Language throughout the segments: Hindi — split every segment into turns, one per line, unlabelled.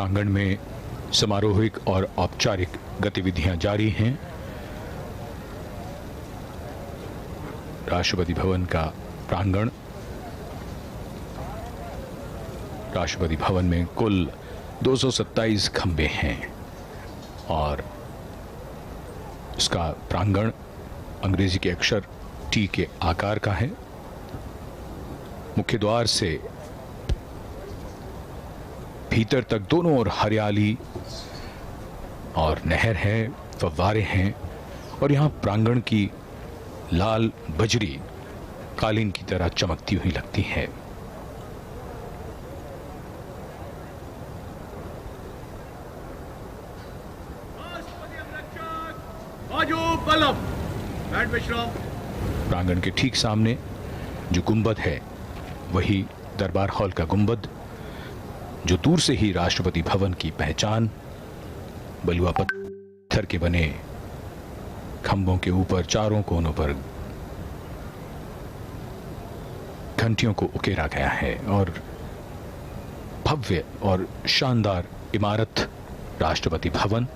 प्रांगण में समारोहिक और औपचारिक गतिविधियां जारी हैं। राष्ट्रपति भवन का प्रांगण, राष्ट्रपति भवन में कुल 227 खंबे हैं और इसका प्रांगण अंग्रेजी के अक्षर टी के आकार का है। मुख्य द्वार से भीतर तक दोनों ओर हरियाली और नहर है, फव्वारे हैं और यहां प्रांगण की लाल बजरी कालीन की तरह चमकती हुई लगती है। प्रांगण के ठीक सामने जो गुंबद है वही दरबार हॉल का गुंबद, जो दूर से ही राष्ट्रपति भवन की पहचान। बलुआ पत्थर के बने खंभों के ऊपर चारों कोनों पर घंटियों को उकेरा गया है और भव्य और शानदार इमारत राष्ट्रपति भवन,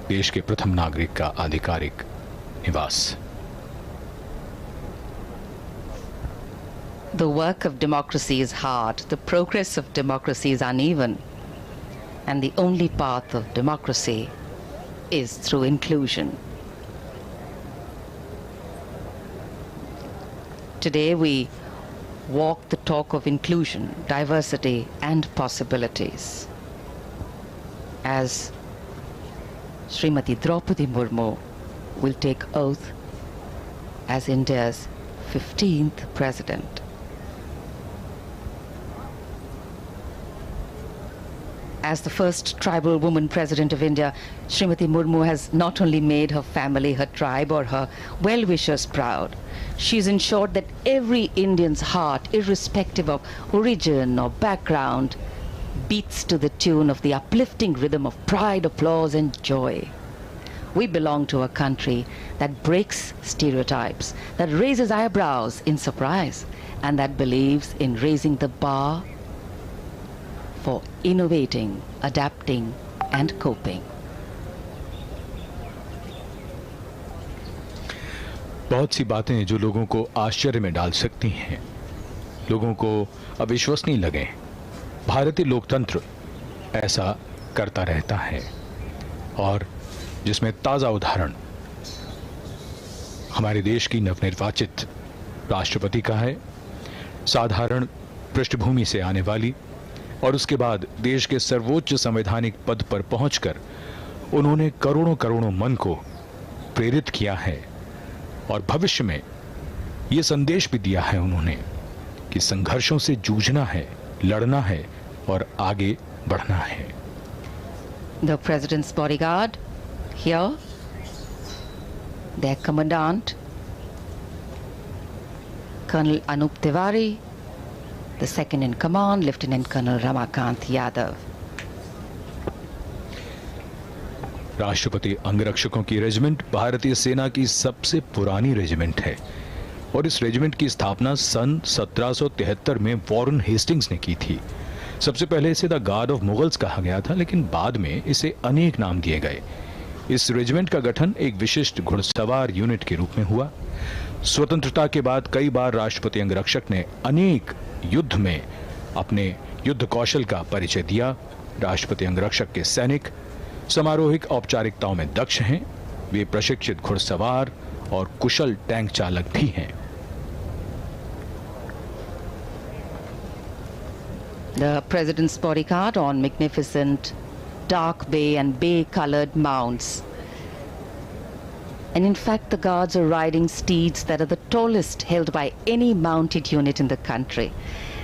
देश के प्रथम नागरिक का आधिकारिक निवास।
The work of democracy is hard, the progress of democracy is uneven, and the only path of democracy is through inclusion. Today we walk the talk of inclusion, diversity and possibilities. As Srimati Draupadi Murmu will take oath as India's 15th President. As the first tribal woman President of India, Srimati Murmu has not only made her family, her tribe or her well-wishers proud, she's ensured that every Indian's heart, irrespective of origin or background, beats to the tune of the uplifting rhythm of pride, applause and joy. We belong to a country that breaks stereotypes, that raises eyebrows in surprise, and that believes in raising the bar for innovating, adapting and coping.
बहुत सी बातें जो लोगों को आश्चर्य में डाल सकती हैं, लोगों को अविश्वसनीय लगे, भारतीय लोकतंत्र ऐसा करता रहता है और जिसमें ताजा उदाहरण हमारे देश की नवनिर्वाचित राष्ट्रपति का है, साधारण पृष्ठभूमि से आने वाली और उसके बाद देश के सर्वोच्च संवैधानिक पद पर पहुंचकर उन्होंने करोड़ों करोड़ों मन को प्रेरित किया है और भविष्य में यह संदेश भी दिया है उन्होंने कि संघर्षों से जूझना है, लड़ना है और आगे बढ़ना है।
The President's bodyguard here, their commandant, Colonel Anup Tiwari, the second in command, Lieutenant Colonel Ramakant Yadav.
राष्ट्रपति अंगरक्षकों की रेजिमेंट भारतीय सेना की सबसे पुरानी रेजिमेंट है और इस रेजिमेंट की स्थापना सन 1773 में वॉरेन हेस्टिंग्स ने की थी। सबसे पहले इसे द गार्ड ऑफ मुगल्स कहा गया था, लेकिन बाद में इसे अनेक नाम दिए गए। इस रेजिमेंट का गठन एक विशिष्ट घुड़सवार यूनिट के रूप में हुआ। स्वतंत्रता के बाद कई बार राष्ट्रपति अंगरक्षक ने अनेक युद्ध में अपने युद्ध कौशल का परिचय दिया। राष्ट्रपति अंगरक्षक के सैनिक समारोहिक औपचारिकताओं में दक्ष हैं, वे प्रशिक्षित घुड़सवार और कुशल टैंक चालक भी हैं।
The President's bodyguard on magnificent dark bay and bay-colored mounts. And in fact, the guards are riding steeds that are the tallest held by any mounted unit in the country,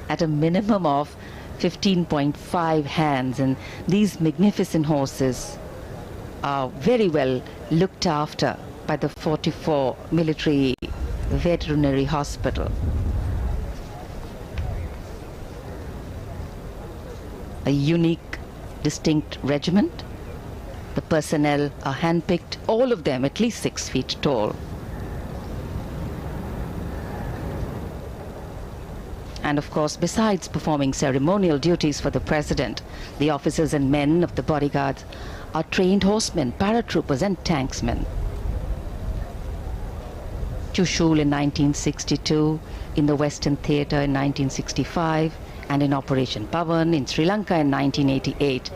at a minimum of 15.5 hands. And these magnificent horses are very well looked after by the 44 Military Veterinary Hospital. A unique, distinct regiment. The personnel are handpicked, all of them at least 6 feet tall. And of course, besides performing ceremonial duties for the president, the officers and men of the bodyguards are trained horsemen, paratroopers and tanksmen. Chushul in 1962, in the Western Theatre in 1965, and in Operation Pavan in Sri Lanka in 1988.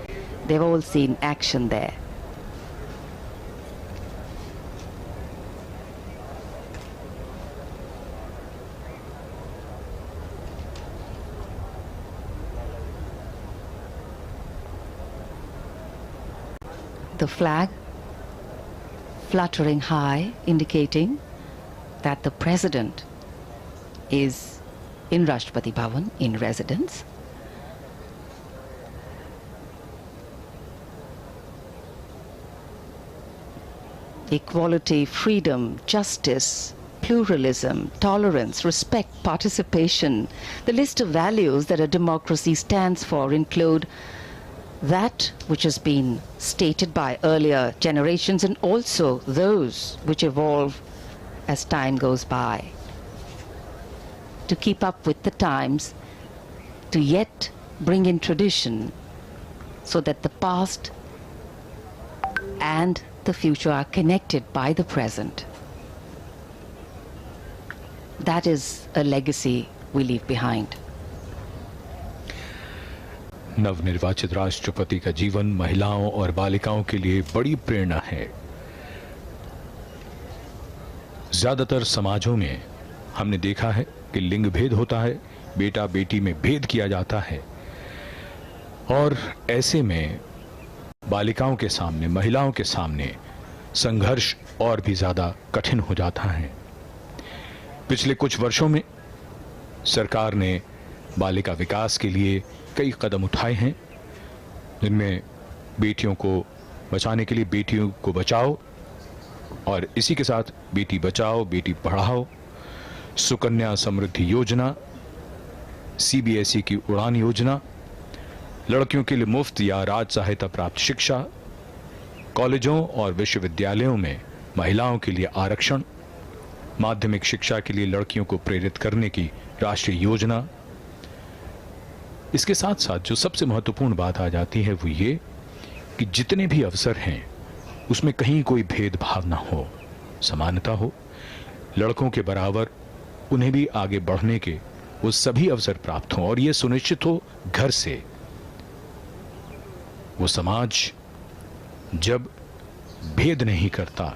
They've all seen action there. The flag fluttering high, indicating that the president is in Rashtrapati Bhavan in residence. Equality, freedom, justice, pluralism, tolerance, respect, participation. The list of values that a democracy stands for include that which has been stated by earlier generations and also those which evolve as time goes by. To keep up with the times, to yet bring in tradition so that the past and the future are connected by the present. That is a legacy we leave behind.
नवनिर्वाचित राष्ट्रपति का जीवन महिलाओं और बालिकाओं के लिए बड़ी प्रेरणा है। ज्यादातर समाजों में हमने देखा है कि लिंग भेद होता है, बेटा बेटी में भेद किया जाता है और ऐसे में बालिकाओं के सामने, महिलाओं के सामने संघर्ष और भी ज्यादा कठिन हो जाता है। पिछले कुछ वर्षों में सरकार ने बालिका विकास के लिए कई कदम उठाए हैं, जिनमें बेटियों को बचाने के लिए बेटियों को बचाओ और इसी के साथ बेटी बचाओ बेटी पढ़ाओ, सुकन्या समृद्धि योजना, सीबीएसई की उड़ान योजना, लड़कियों के लिए मुफ्त या राज सहायता प्राप्त शिक्षा, कॉलेजों और विश्वविद्यालयों में महिलाओं के लिए आरक्षण, माध्यमिक शिक्षा के लिए लड़कियों को प्रेरित करने की राष्ट्रीय योजना। इसके साथ साथ जो सबसे महत्वपूर्ण बात आ जाती है वो ये कि जितने भी अवसर हैं उसमें कहीं कोई भेदभाव ना हो, समानता हो, लड़कों के बराबर उन्हें भी आगे बढ़ने के वो सभी अवसर प्राप्त हों और ये सुनिश्चित हो घर से। वो समाज जब भेद नहीं करता,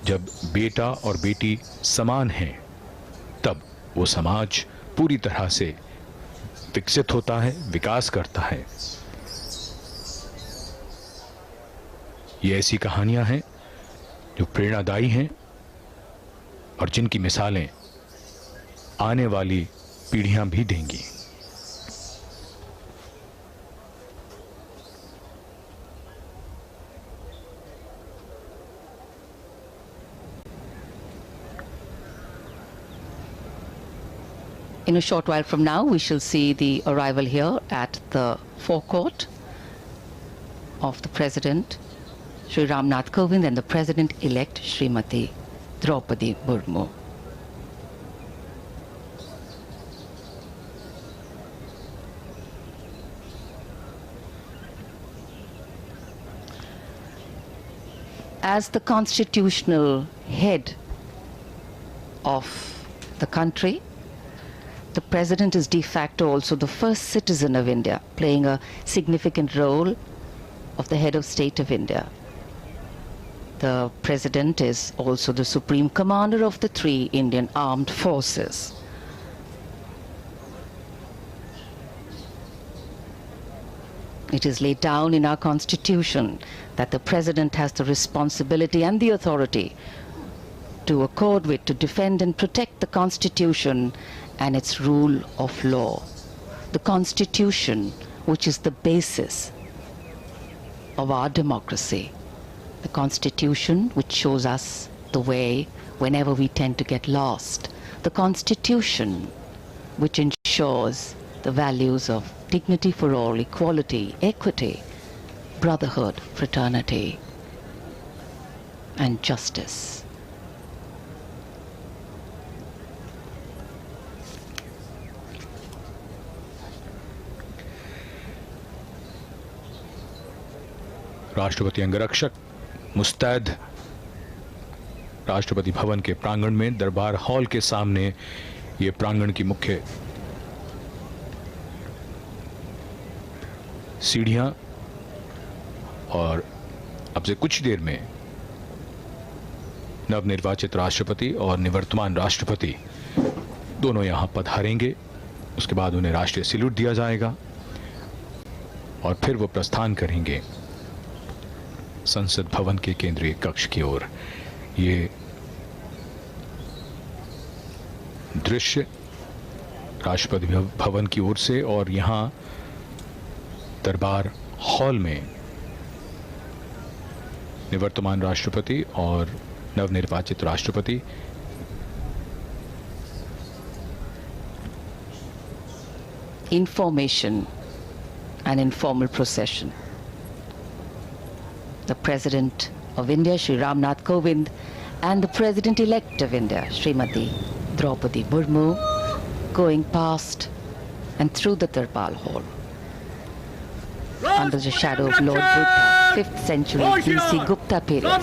जब बेटा और बेटी समान हैं, तब वो समाज पूरी तरह से विकसित होता है, विकास करता है। ये ऐसी कहानियां हैं जो प्रेरणादायी हैं और जिनकी मिसालें आने वाली पीढ़ियां भी देंगी।
In a short while from now, we shall see the arrival here at the forecourt of the President, Sri Ramnath Kovind, and the President-elect, Srimati Draupadi Murmu. As the constitutional head of the country, the President is de facto also the first citizen of India, playing a significant role of the head of state of India. The President is also the supreme commander of the three Indian armed forces. It is laid down in our constitution that the President has the responsibility and the authority to accord with, to defend and protect the Constitution and its rule of law. The Constitution, which is the basis of our democracy. The Constitution which shows us the way whenever we tend to get lost. The Constitution which ensures the values of dignity for all, equality, equity, brotherhood, fraternity, and justice.
राष्ट्रपति अंगरक्षक मुस्तैद राष्ट्रपति भवन के प्रांगण में दरबार हॉल के सामने, ये प्रांगण की मुख्य सीढ़ियां, और अब से कुछ देर में नवनिर्वाचित राष्ट्रपति और निवर्तमान राष्ट्रपति दोनों यहां पधारेंगे। उसके बाद उन्हें राष्ट्रीय सैल्यूट दिया जाएगा और फिर वो प्रस्थान करेंगे संसद भवन के केंद्रीय कक्ष की ओर। ये दृश्य राष्ट्रपति भवन की ओर से, और यहां दरबार हॉल में निवर्तमान राष्ट्रपति और नवनिर्वाचित राष्ट्रपति
information and informal procession. The President of India, Shri Ramnath Kovind, and the President-elect of India, Srimati Draupadi Murmu, going past and through the Darbal Hall. Under the shadow of Lord Buddha, 5th century BC Gupta period.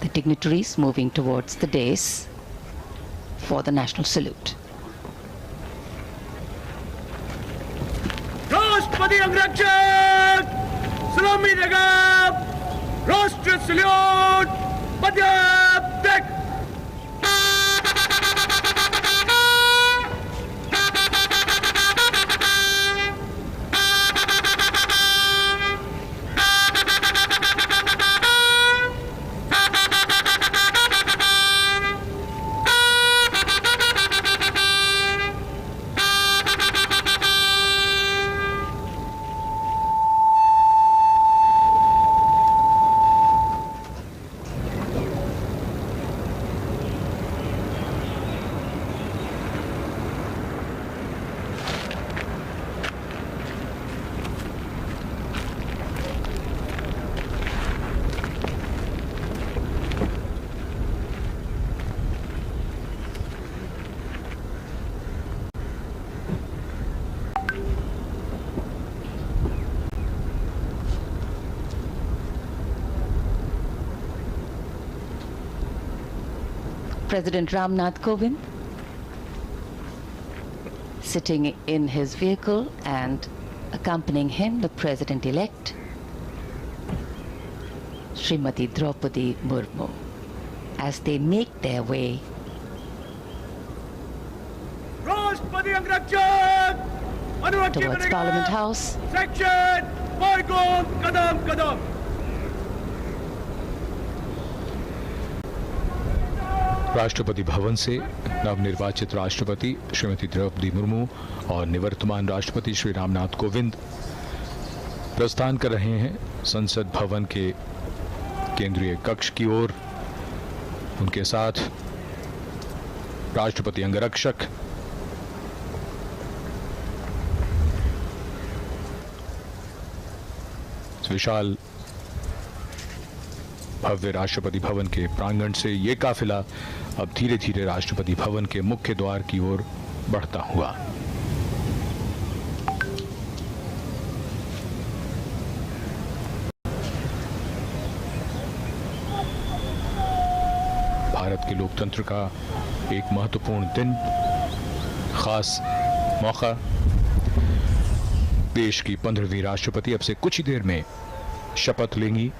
The dignitaries moving towards the dais for the national salute.
राष्ट्रपति अंगरक्षक सलामी देगा, राष्ट्रीय salute पद्यात्मक।
President Ramnath Kovind sitting in his vehicle, and accompanying him the President-elect Srimati Draupadi Murmu as they make their way towards Parliament House.
Section, kadam kadam.
Rashtrapati Bhavan से नवनिर्वाचित राष्ट्रपति श्रीमती द्रौपदी मुर्मू और निवर्तमान राष्ट्रपति श्री रामनाथ कोविंद प्रस्थान कर रहे हैं संसद भवन के केंद्रीय कक्ष की ओर। उनके साथ राष्ट्रपति अंगरक्षक, विशाल भव्य राष्ट्रपति भवन के प्रांगण से ये काफिला अब धीरे धीरे राष्ट्रपति भवन के मुख्य द्वार की ओर बढ़ता हुआ। भारत के लोकतंत्र का एक महत्वपूर्ण दिन, खास मौका। देश की 15वीं राष्ट्रपति अब से कुछ ही देर में शपथ लेंगी।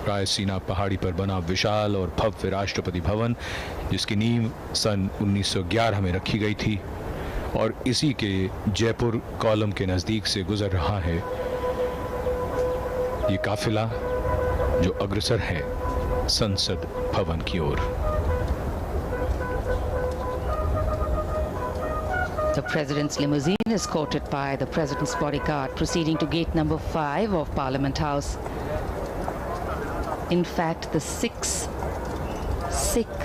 रायसीना पहाड़ी पर बना विशाल और भव्य राष्ट्रपति भवन, जिसकी नींव सन 1911 में रखी गई थी और इसी के जयपुर कॉलम के नजदीक से गुजर रहा है ये काफिला, जो अग्रसर है संसद भवन की ओर।
The President's limousine is escorted by the President's bodyguard, proceeding to gate number 5 of Parliament House. In fact, the 6 Sikh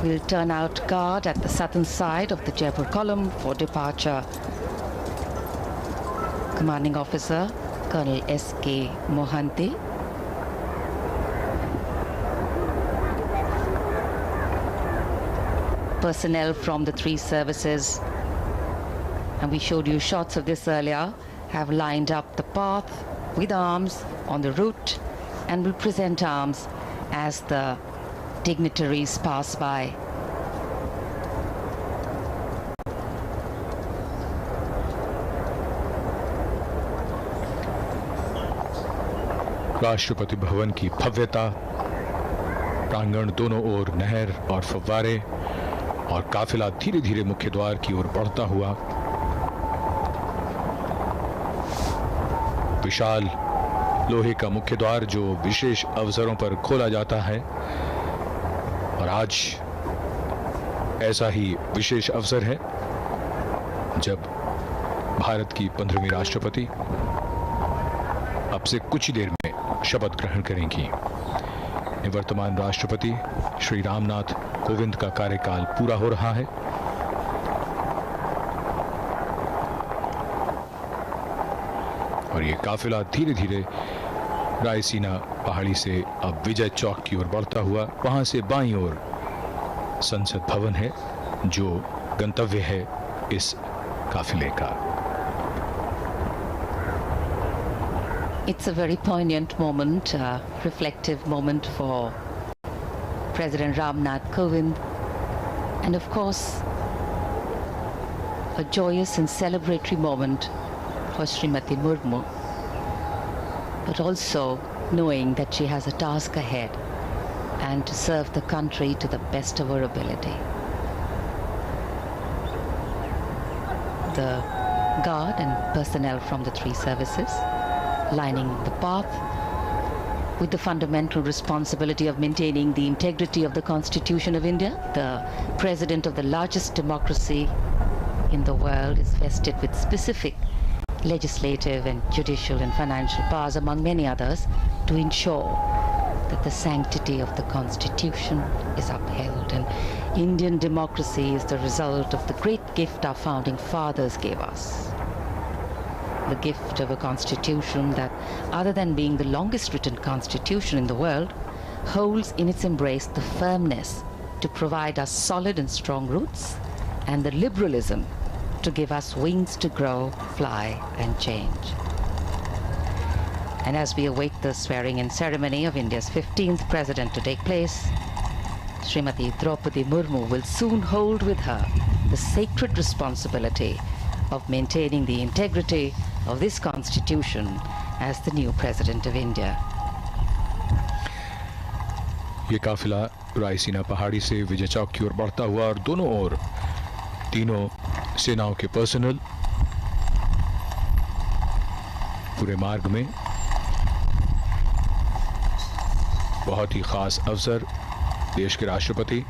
will turn out guard at the southern side of the Jaipur column for departure. Commanding Officer Colonel S.K. Mohanty, personnel from the 3 services, and we showed you shots of this earlier, have lined up the path with arms on the route and will present arms as the dignitaries pass by.
Rashtrapati Bhavan की भव्यता, प्रांगण दोनों ओर नहर और फव्वारे, और काफिला धीरे धीरे मुख्य द्वार की ओर बढ़ता हुआ। विशाल लोहे का मुख्य द्वार जो विशेष अवसरों पर खोला जाता है, और आज ऐसा ही विशेष अवसर है जब भारत की 15वीं राष्ट्रपति अब से कुछ ही देर में शपथ ग्रहण करेंगी। निवर्तमान राष्ट्रपति श्री रामनाथ कोविंद का कार्यकाल पूरा हो रहा है। और ये काफिला धीरे धीरे रायसीना पहाड़ी से अब विजय चौक की ओर बढ़ता हुआ, वहां से बाईं ओर संसद भवन है जो गंतव्य है इस काफिले का।
It's a very poignant moment, reflective moment for President Ramnath Kovind, and of course a joyous and celebratory moment for Srimati Murmu, but also knowing that she has a task ahead and to serve the country to the best of her ability. The guard and personnel from the 3 services lining the path with the fundamental responsibility of maintaining the integrity of the Constitution of India. The President of the largest democracy in the world is vested with specific legislative and judicial and financial powers, among many others, to ensure that the sanctity of the Constitution is upheld. And Indian democracy is the result of the great gift our founding fathers gave us. The gift of a constitution that, other than being the longest written constitution in the world, holds in its embrace the firmness to provide us solid and strong roots, and the liberalism to give us wings to grow, fly, and change. And as we await the swearing-in ceremony of India's 15th president to take place, Srimati Draupadi Murmu will soon hold with her the sacred responsibility of maintaining the integrity of this constitution as the new president of India.
ये काफिला रायसीना पहाड़ी से विजय चौक की ओर बढ़ता हुआ, और दोनों ओर तीनों सेनाओं के पर्सनल पूरे मार्ग में। बहुत ही खास अवसर, देश के राष्ट्रपति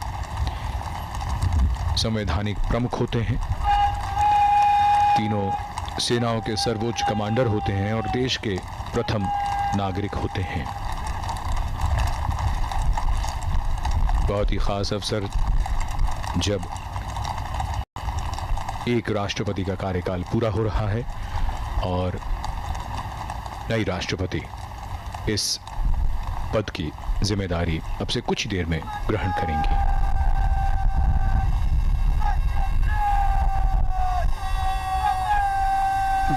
संवैधानिक प्रमुख होते हैं, तीनों सेनाओं के सर्वोच्च कमांडर होते हैं और देश के प्रथम नागरिक होते हैं। बहुत ही खास अवसर जब एक राष्ट्रपति का कार्यकाल पूरा हो रहा है और नई राष्ट्रपति इस पद की जिम्मेदारी अब से कुछ देर में ग्रहण करेंगी।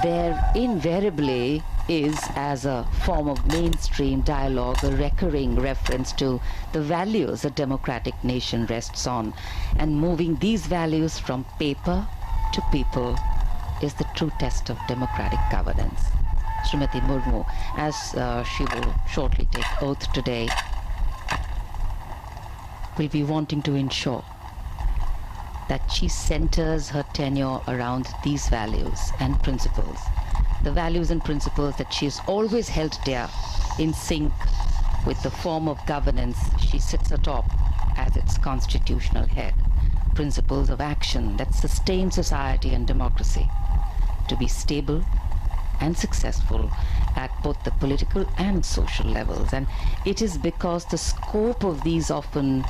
There invariably is, as a form of mainstream dialogue, a recurring reference to the values a democratic nation rests on, and moving these values from paper to people is the true test of democratic governance. Srimati Murmu, as she will shortly take oath today, will be wanting to ensure that she centers her tenure around these values and principles. The values and principles that she has always held dear, in sync with the form of governance she sits atop as its constitutional head. Principles of action that sustain society and democracy to be stable and successful at both the political and social levels. And it is because the scope of these often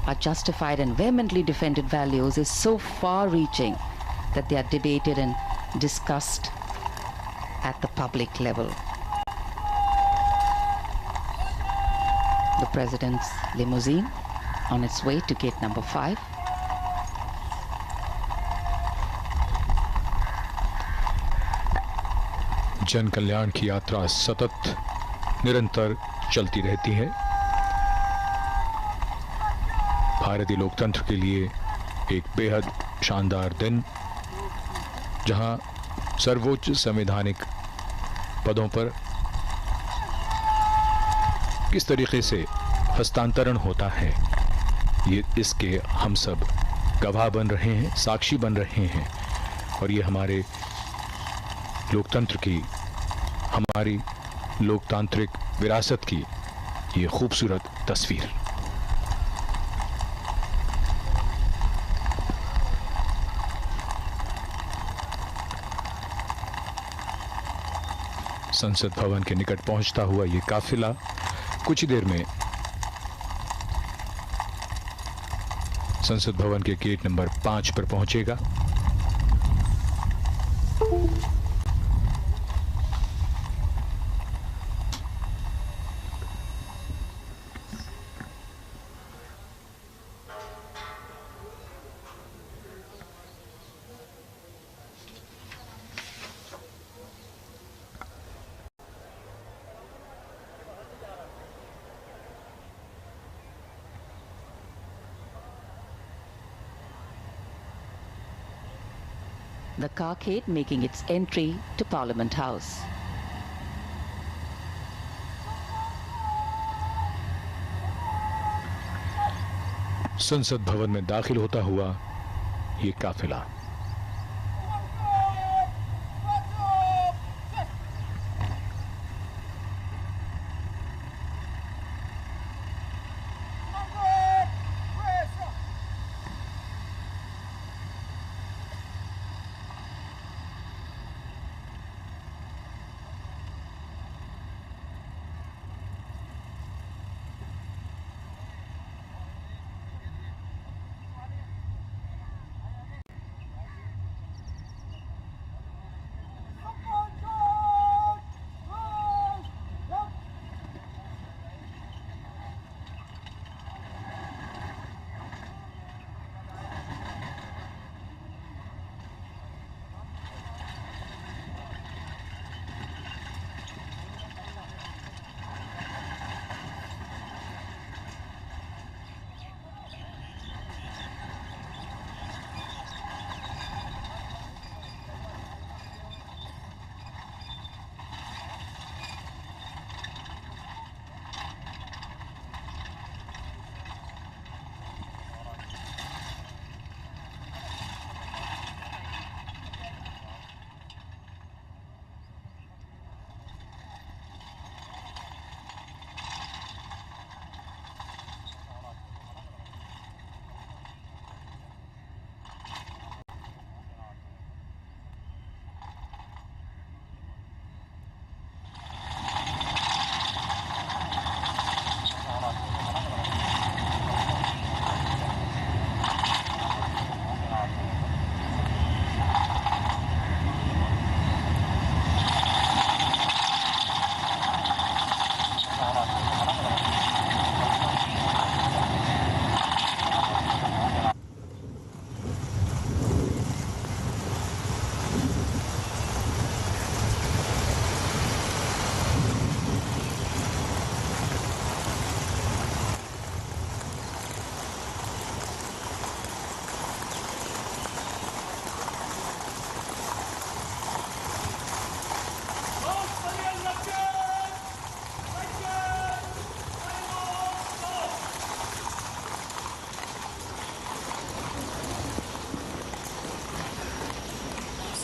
are justified and vehemently defended values is so far-reaching that they are debated and discussed at the public level. The President's limousine on its way to gate number 5.
जन कल्याण की यात्रा सतत निरंतर चलती रहती है। भारतीय लोकतंत्र के लिए एक बेहद शानदार दिन, जहां सर्वोच्च संवैधानिक पदों पर किस तरीके से हस्तांतरण होता है, ये इसके हम सब गवाह बन रहे हैं, साक्षी बन रहे हैं। और ये हमारे लोकतंत्र की, हमारी लोकतांत्रिक विरासत की ये खूबसूरत तस्वीर। संसद भवन के निकट पहुंचता हुआ ये काफिला कुछ ही देर में संसद भवन के गेट नंबर 5 पर पहुंचेगा।
The carcade making its entry to Parliament House.
संसद भवन में दाखिल होता हुआ ये काफिला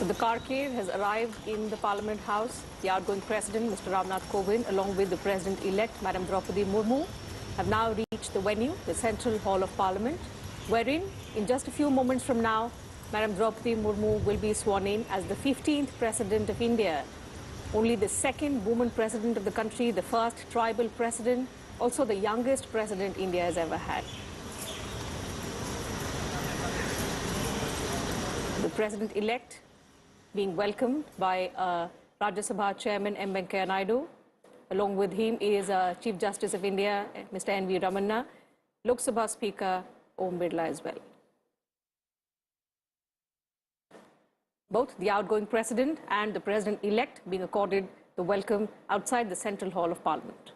So the carcade has arrived in the Parliament House. The outgoing President, Mr. Ramnath Kovind, along with the President-elect, Madam Draupadi Murmu, have now reached the venue, the Central Hall of Parliament, wherein, in just a few moments from now, Madam Draupadi Murmu will be sworn in as the 15th President of India. Only the second woman President of the country, the first tribal President, also the youngest President India has ever had. The President-elect being welcomed by Rajya Sabha Chairman M. Venkaiah Naidu. Along with him is Chief Justice of India, Mr. N.V. Ramanna, Lok Sabha Speaker Om Birla as well. Both the outgoing President and the President-elect being accorded the welcome outside the Central Hall of Parliament.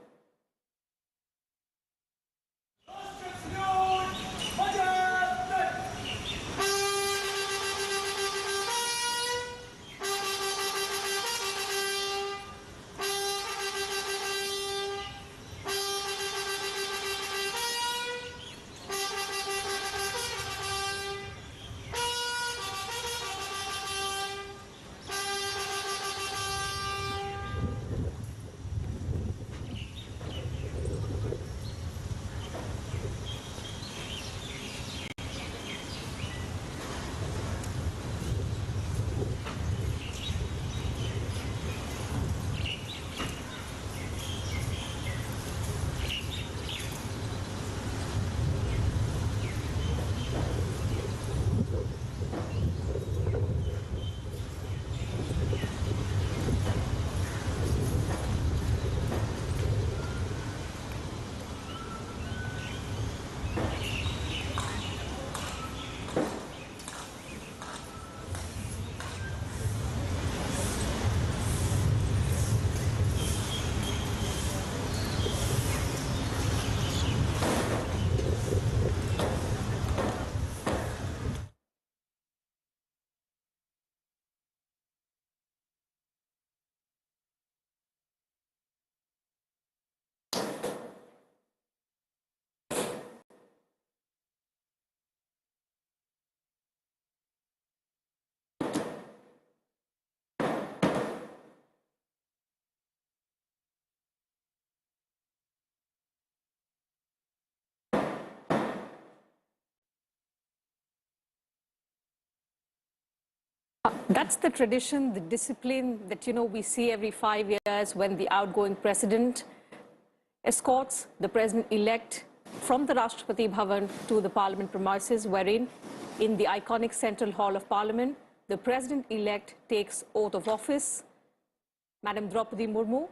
That's the tradition, the discipline that, we see every 5 years when the outgoing President escorts the President-elect from the Rashtrapati Bhavan to the Parliament premises, wherein in the iconic Central Hall of Parliament, the President-elect takes oath of office. Madam Draupadi Murmu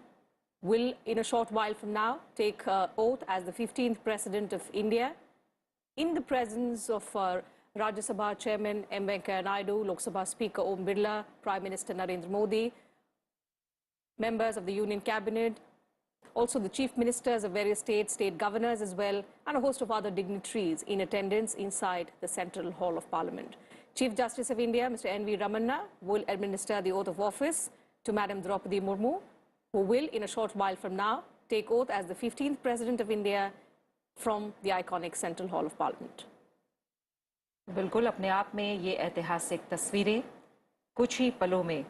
will, in a short while from now, take oath as the 15th President of India in the presence of Rajya Sabha Chairman M. Venkaiah Naidu, Lok Sabha Speaker Om Birla, Prime Minister Narendra Modi, members of the Union Cabinet, also the Chief Ministers of various states, state governors as well, and a host of other dignitaries in attendance inside the Central Hall of Parliament. Chief Justice of India, Mr. N.V. Ramanna, will administer the oath of office to Madam Draupadi Murmu, who will, in a short while from now, take oath as the 15th President of India from the iconic Central Hall of Parliament.
बिल्कुल अपने आप में ये ऐतिहासिक तस्वीरें कुछ ही पलों में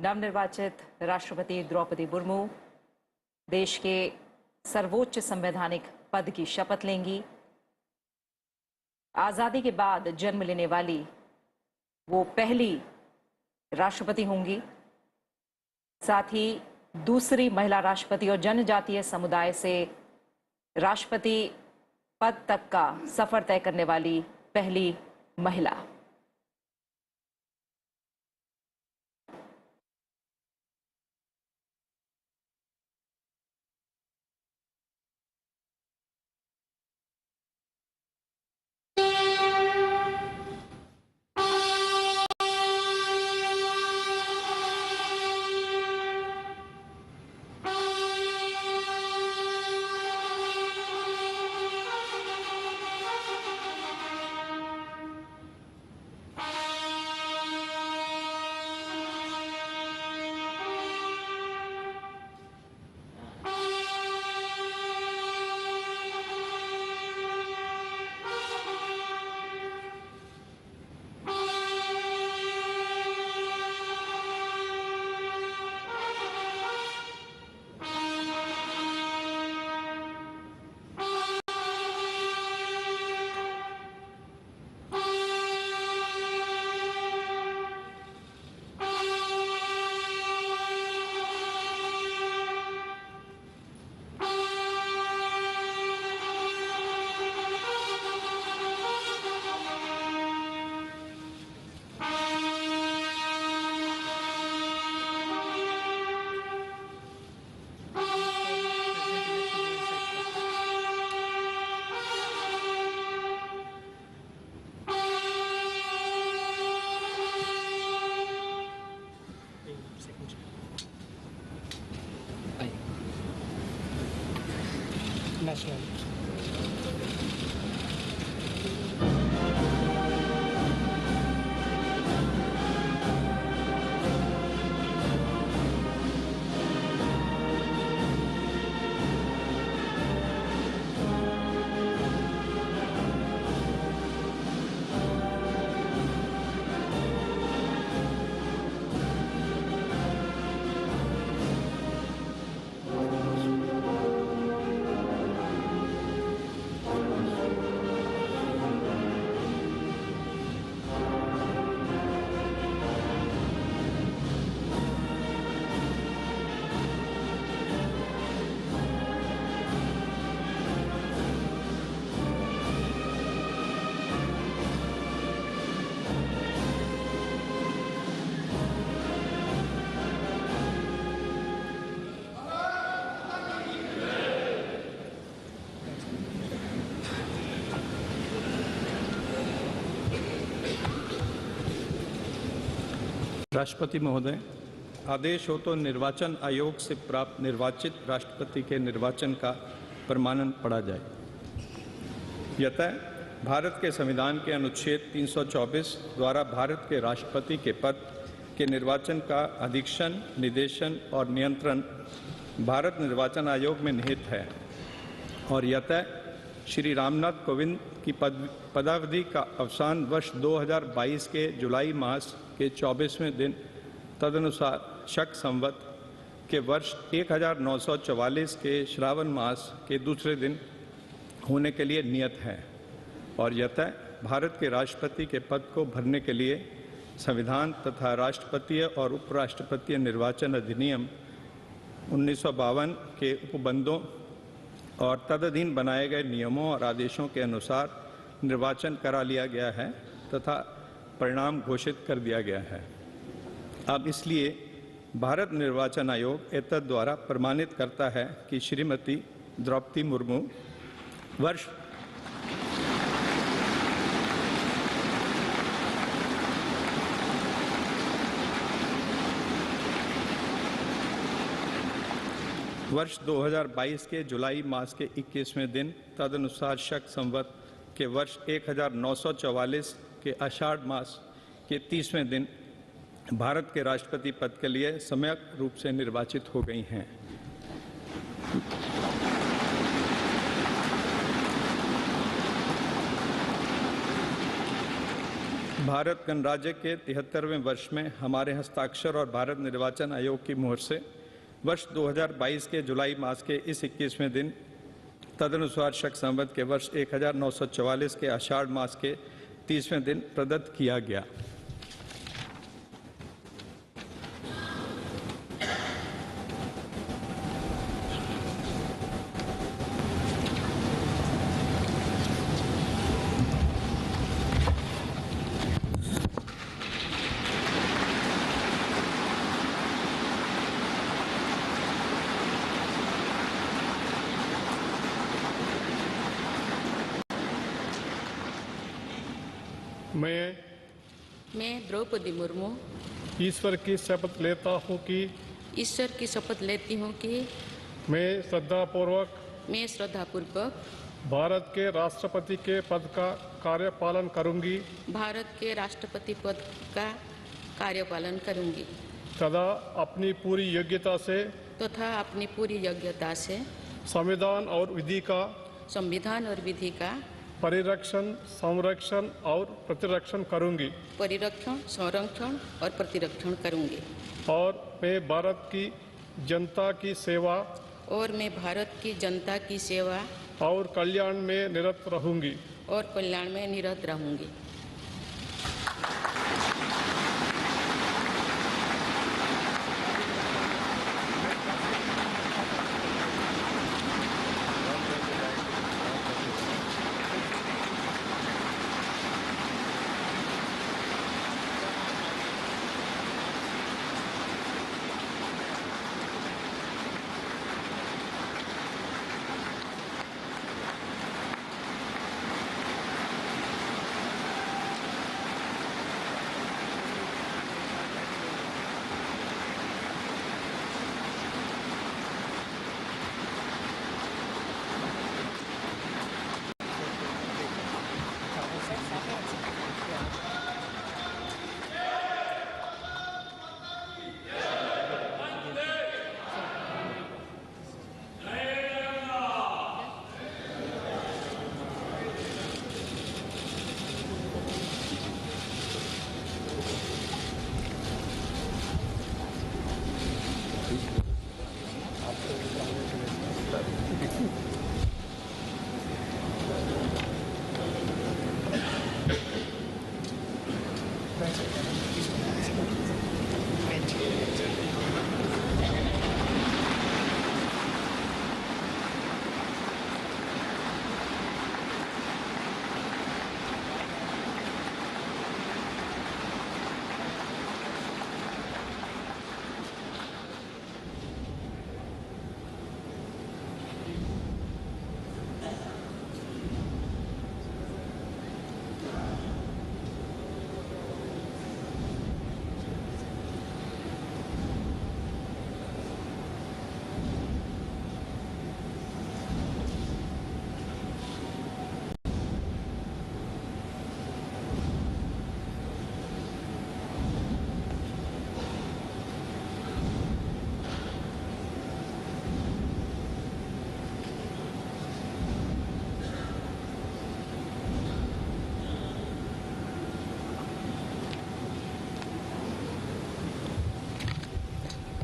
नवनिर्वाचित राष्ट्रपति द्रौपदी मुर्मू देश के सर्वोच्च संवैधानिक पद की शपथ लेंगी। आज़ादी के बाद जन्म लेने वाली वो पहली राष्ट्रपति होंगी, साथ ही दूसरी महिला राष्ट्रपति और जनजातीय समुदाय से राष्ट्रपति पद तक का सफर तय करने वाली पहली महिला।
internationally.
राष्ट्रपति महोदय, आदेश हो तो निर्वाचन आयोग से प्राप्त निर्वाचित राष्ट्रपति के निर्वाचन का प्रमाणन पढ़ा जाए। यतः भारत के संविधान के अनुच्छेद 324 द्वारा भारत के राष्ट्रपति के पद के निर्वाचन का अधीक्षण, निर्देशन और नियंत्रण भारत निर्वाचन आयोग में निहित है और यतः श्री रामनाथ कोविंद की पदावधि का अवसान वर्ष 2022 के जुलाई मास के 24वें दिन तदनुसार शक संवत के वर्ष 1944 के श्रावण मास के दूसरे दिन होने के लिए नियत है और यतः भारत के राष्ट्रपति के पद को भरने के लिए संविधान तथा राष्ट्रपतीय और उपराष्ट्रपतीय निर्वाचन अधिनियम 1952 के उपबंधों और तदधीन बनाए गए नियमों और आदेशों के अनुसार निर्वाचन करा लिया गया है तथा परिणाम घोषित कर दिया गया है। अब इसलिए भारत निर्वाचन आयोग एतद द्वारा प्रमाणित करता है कि श्रीमती द्रौपदी मुर्मू वर्ष वर्ष 2022 के जुलाई मास के 21वें दिन तदनुसार शक संवत के वर्ष 1944 के आषाढ़ मास के 30वें दिन भारत के राष्ट्रपति पद के लिए सम्यक रूप से निर्वाचित हो गई हैं। भारत गणराज्य के 73वें वर्ष में हमारे हस्ताक्षर और भारत निर्वाचन आयोग की मुहर से वर्ष 2022 के जुलाई मास के इस 21वें दिन तदनुसार शक संवत के वर्ष 1944 के आषाढ़ मास के 30वें दिन प्रदत्त किया गया।
मैं द्रौपदी मुर्मू
ईश्वर की शपथ लेता हूँ कि
ईश्वर की शपथ लेती हूँ कि
मैं श्रद्धापूर्वक भारत के राष्ट्रपति के पद का कार्यपालन करूँगी
भारत के राष्ट्रपति पद का कार्यपालन करूँगी
तथा अपनी पूरी योग्यता से संविधान और विधि का परिरक्षण, संरक्षण और प्रतिरक्षण करूंगी और मैं भारत की जनता की सेवा और कल्याण में निरत रहूंगी।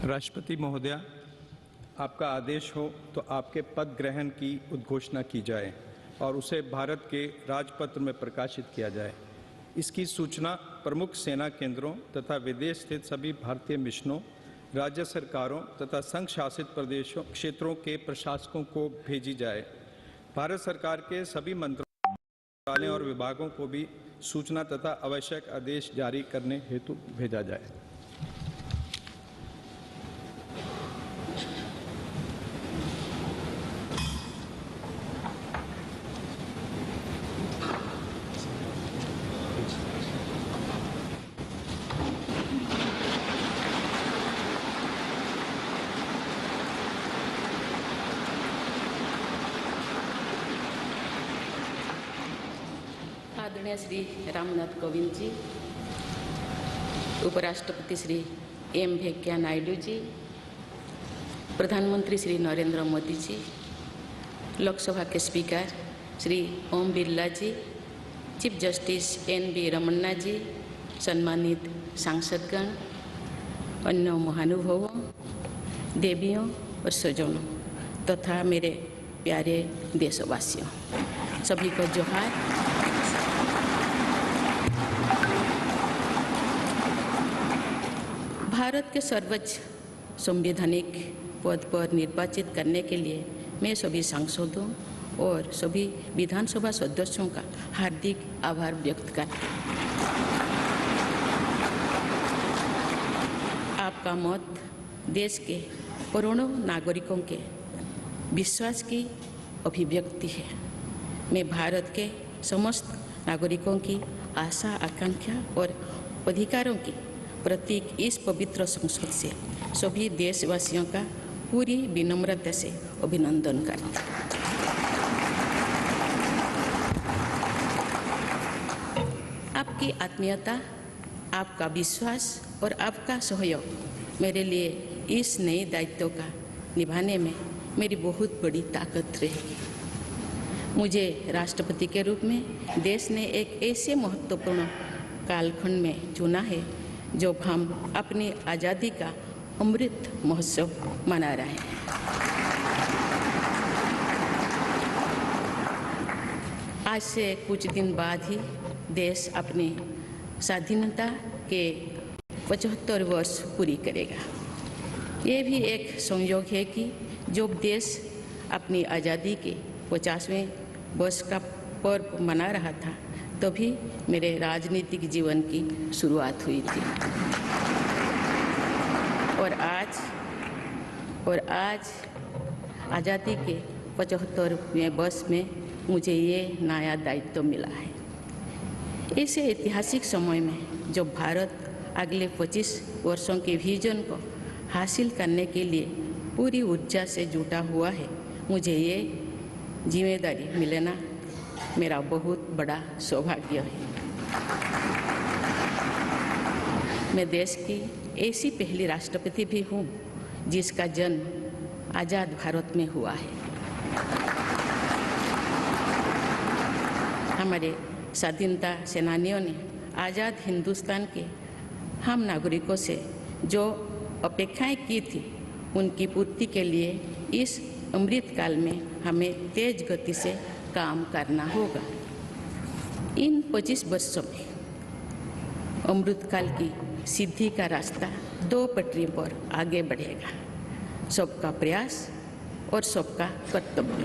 राष्ट्रपति महोदया, आपका आदेश हो तो आपके पद ग्रहण की उद्घोषणा की जाए और उसे भारत के राजपत्र में प्रकाशित किया जाए। इसकी सूचना प्रमुख सेना केंद्रों तथा विदेश स्थित सभी भारतीय मिशनों, राज्य सरकारों तथा संघ शासित प्रदेशों क्षेत्रों के प्रशासकों को भेजी जाए। भारत सरकार के सभी मंत्रालयों और विभागों को भी सूचना तथा आवश्यक आदेश जारी करने हेतु भेजा जाए।
आदरणीय श्री रामनाथ कोविंद जी, उपराष्ट्रपति श्री एम वेंकैया नायडू जी, प्रधानमंत्री श्री नरेंद्र मोदी जी, लोकसभा के स्पीकर श्री ओम बिरला जी, चीफ जस्टिस एन.वी. रमन्ना जी, सम्मानित सांसदगण, अन्य महानुभावों, देवियों और स्वजनों तथा मेरे प्यारे देशवासियों, सभी को जोहार। भारत के सर्वोच्च संवैधानिक पद पर निर्वाचित करने के लिए मैं सभी सांसदों और सभी विधानसभा सदस्यों का हार्दिक आभार व्यक्त करता हूँ। आपका मत देश के करोड़ों नागरिकों के विश्वास की अभिव्यक्ति है। मैं भारत के समस्त नागरिकों की आशा, आकांक्षा और अधिकारों की प्रतीक इस पवित्र संसद से सभी देशवासियों का पूरी विनम्रता से अभिनंदन करता हूँ। आपकी आत्मीयता, आपका विश्वास और आपका सहयोग मेरे लिए इस नए दायित्व का निभाने में मेरी बहुत बड़ी ताकत रहेगी। मुझे राष्ट्रपति के रूप में देश ने एक ऐसे महत्वपूर्ण कालखंड में चुना है जब हम अपनी आज़ादी का अमृत महोत्सव मना रहे हैं। आज से कुछ दिन बाद ही देश अपनी स्वाधीनता के 75 वर्ष पूरी करेगा। ये भी एक संयोग है कि जब देश अपनी आज़ादी के 50वें वर्ष का पर्व मना रहा था, तभी मेरे राजनीतिक जीवन की शुरुआत हुई थी। और आज आज़ादी के 75वें वर्ष में मुझे ये नया दायित्व मिला है। ऐसे ऐतिहासिक समय में जब भारत अगले 25 वर्षों के विजन को हासिल करने के लिए पूरी ऊर्जा से जुटा हुआ है, मुझे ये जिम्मेदारी मिलना मेरा बहुत बड़ा सौभाग्य है। मैं देश की ऐसी पहली राष्ट्रपति भी हूँ जिसका जन्म आज़ाद भारत में हुआ है। हमारे स्वाधीनता सेनानियों ने आज़ाद हिंदुस्तान के हम नागरिकों से जो अपेक्षाएं की थी, उनकी पूर्ति के लिए इस अमृतकाल में हमें तेज गति से काम करना होगा। इन 25 वर्षों में अमृतकाल की सिद्धि का रास्ता 2 पटरी पर आगे बढ़ेगा, सबका प्रयास और सबका कर्तव्य।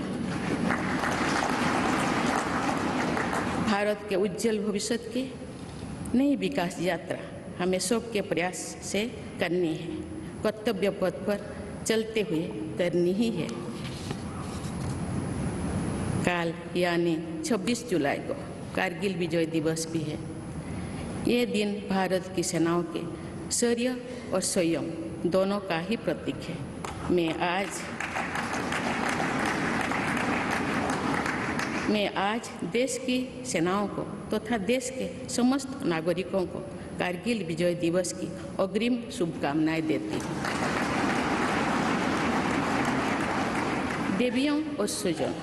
भारत के उज्जवल भविष्य की नई विकास यात्रा हमें सबके प्रयास से करनी है, कर्तव्य पथ पर चलते हुए करनी ही है। काल यानी 26 जुलाई को कारगिल विजय दिवस भी है। ये दिन भारत की सेनाओं के शौर्य और संयम दोनों का ही प्रतीक है। मैं आज देश की सेनाओं को तथा देश के समस्त नागरिकों को कारगिल विजय दिवस की अग्रिम शुभकामनाएं देती हूँ। देवियों और स्वजनों,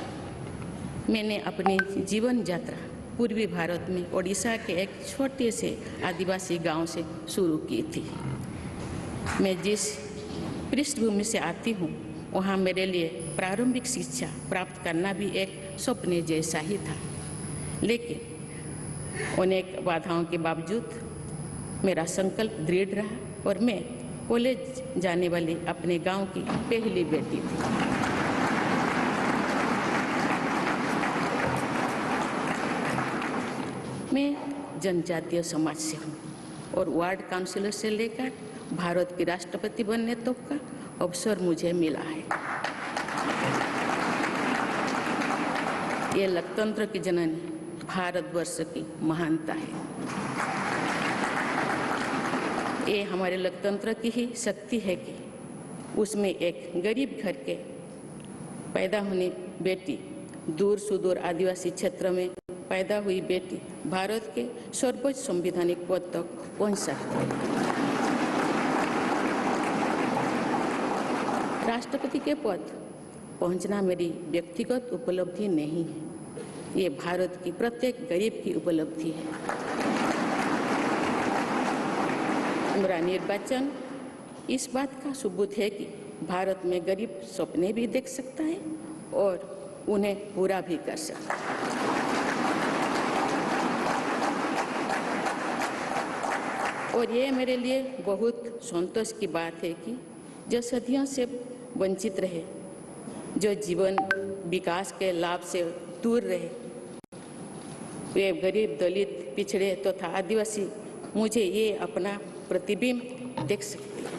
मैंने अपनी जीवन यात्रा पूर्वी भारत में ओडिशा के एक छोटे से आदिवासी गांव से शुरू की थी। मैं जिस पृष्ठभूमि से आती हूँ वहाँ मेरे लिए प्रारंभिक शिक्षा प्राप्त करना भी एक सपने जैसा ही था, लेकिन अनेक बाधाओं के बावजूद मेरा संकल्प दृढ़ रहा और मैं कॉलेज जाने वाली अपने गांव की पहली बेटी थी। मैं जनजातीय समाज से हूँ और वार्ड काउंसिलर से लेकर भारत के राष्ट्रपति बनने तक का अवसर मुझे मिला है। ये लोकतंत्र की जननी भारतवर्ष की महानता है। ये हमारे लोकतंत्र की ही शक्ति है कि उसमें एक गरीब घर के पैदा होने बेटी, दूर सुदूर आदिवासी क्षेत्र में पैदा हुई बेटी भारत के सर्वोच्च संवैधानिक पद तक पहुंच सकती है। राष्ट्रपति के पद पहुंचना मेरी व्यक्तिगत उपलब्धि नहीं है, ये भारत की प्रत्येक गरीब की उपलब्धि है। मेरा निर्वाचन इस बात का सबूत है कि भारत में गरीब सपने भी देख सकता है और उन्हें पूरा भी कर सकता है। और ये मेरे लिए बहुत संतोष की बात है कि जो सदियों से वंचित रहे, जो जीवन विकास के लाभ से दूर रहे, वे गरीब, दलित, पिछड़े तथा आदिवासी मुझे ये अपना प्रतिबिंब देख सकते हैं।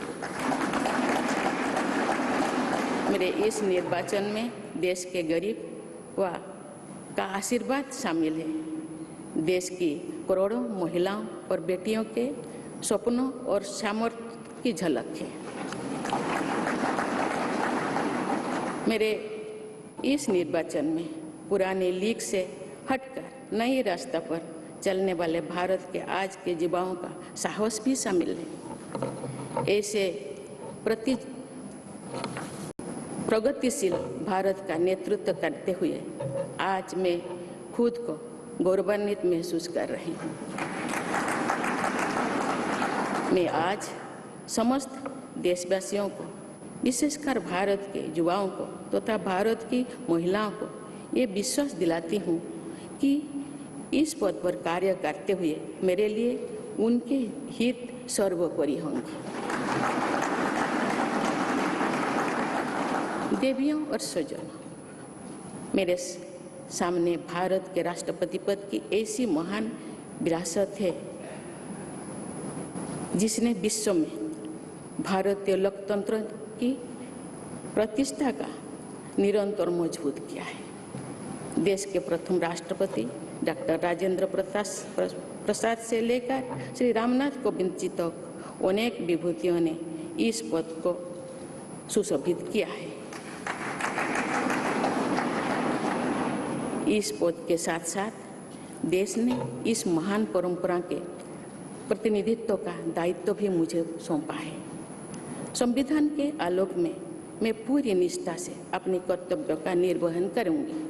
मेरे इस निर्वाचन में देश के गरीब व का आशीर्वाद शामिल है। देश की करोड़ों महिलाओं और बेटियों के सपनों और सामर्थ्य की झलक है। मेरे इस निर्वाचन में पुराने लीग से हटकर नए रास्ते पर चलने वाले भारत के आज के युवाओं का साहस भी शामिल है। ऐसे प्रगतिशील भारत का नेतृत्व करते हुए आज मैं खुद को गौरवान्वित महसूस कर रही हूँ। मैं आज समस्त देशवासियों को, विशेषकर भारत के युवाओं को तथा भारत की महिलाओं को ये विश्वास दिलाती हूँ कि इस पद पर कार्य करते हुए मेरे लिए उनके हित सर्वोपरि होंगे। देवियों और स्वजनों, मेरे सामने भारत के राष्ट्रपति पद की ऐसी महान विरासत है जिसने विश्व में भारतीय लोकतंत्र की प्रतिष्ठा का निरंतर मजबूत किया है। देश के प्रथम राष्ट्रपति डॉक्टर राजेंद्र प्रसाद से लेकर श्री रामनाथ कोविंद जी तक अनेक विभूतियों ने इस पद को सुशोभित किया है। इस पद के साथ साथ देश ने इस महान परंपरा के प्रतिनिधित्व का दायित्व भी मुझे सौंपा है। संविधान के आलोक में मैं पूरी निष्ठा से अपने कर्तव्यों का निर्वहन करूंगी।